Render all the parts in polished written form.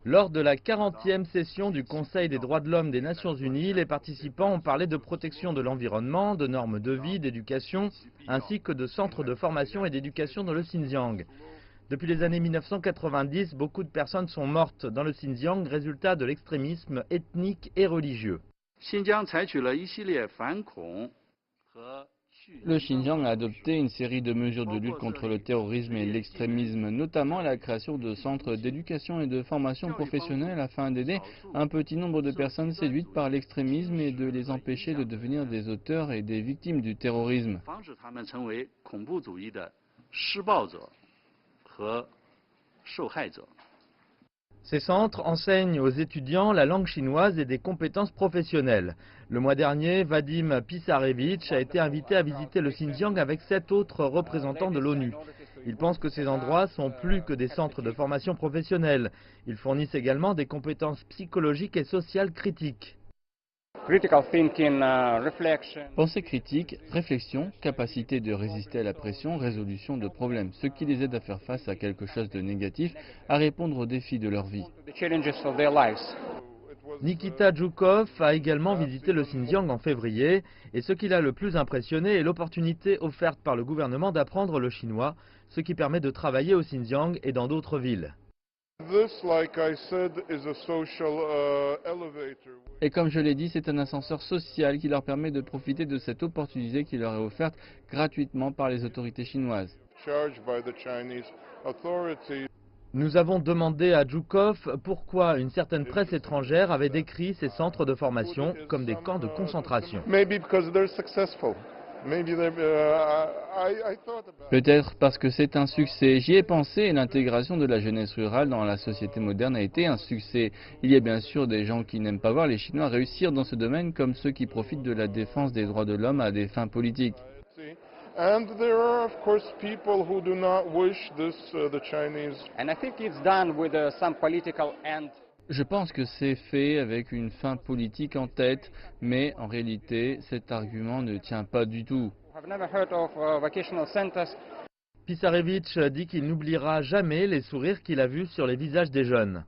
Lors de la 40e session du Conseil des droits de l'homme des Nations Unies, les participants ont parlé de protection de l'environnement, de normes de vie, d'éducation, ainsi que de centres de formation et d'éducation dans le Xinjiang. Depuis les années 1990, beaucoup de personnes sont mortes dans le Xinjiang, résultat de l'extrémisme ethnique et religieux. Le Xinjiang a adopté une série de mesures de lutte contre le terrorisme et l'extrémisme, notamment la création de centres d'éducation et de formation professionnelle afin d'aider un petit nombre de personnes séduites par l'extrémisme et de les empêcher de devenir des auteurs et des victimes du terrorisme. Ces centres enseignent aux étudiants la langue chinoise et des compétences professionnelles. Le mois dernier, Vadim Pisarevich a été invité à visiter le Xinjiang avec 7 autres représentants de l'ONU. Il pense que ces endroits sont plus que des centres de formation professionnelle. Ils fournissent également des compétences psychologiques et sociales critiques. Pensée critique, réflexion, capacité de résister à la pression, résolution de problèmes, ce qui les aide à faire face à quelque chose de négatif, à répondre aux défis de leur vie. Nikita Djoukov a également visité le Xinjiang en février et ce qui l'a le plus impressionné est l'opportunité offerte par le gouvernement d'apprendre le chinois, ce qui permet de travailler au Xinjiang et dans d'autres villes. Et comme je l'ai dit, c'est un ascenseur social qui leur permet de profiter de cette opportunité qui leur est offerte gratuitement par les autorités chinoises. Nous avons demandé à Djoukov pourquoi une certaine presse étrangère avait décrit ces centres de formation comme des camps de concentration. Peut-être parce que c'est un succès. J'y ai pensé et l'intégration de la jeunesse rurale dans la société moderne a été un succès. Il y a bien sûr des gens qui n'aiment pas voir les Chinois réussir dans ce domaine comme ceux qui profitent de la défense des droits de l'homme à des fins politiques. And there are, of course, people who do not wish this, the Chinese. And I think it's done with some political end. Je pense que c'est fait avec une fin politique en tête, mais en réalité, cet argument ne tient pas du tout. I've never heard of vocational centers. Pisarevich dit qu'il n'oubliera jamais les sourires qu'il a vus sur les visages des jeunes.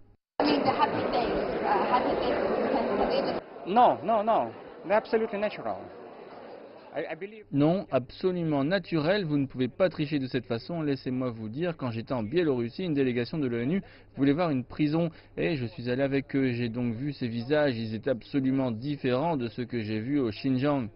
No, they're absolutely natural. Non, absolument naturel, vous ne pouvez pas tricher de cette façon. Laissez-moi vous dire, quand j'étais en Biélorussie, une délégation de l'ONU voulait voir une prison et je suis allé avec eux. J'ai donc vu ces visages, ils étaient absolument différents de ceux que j'ai vus au Xinjiang.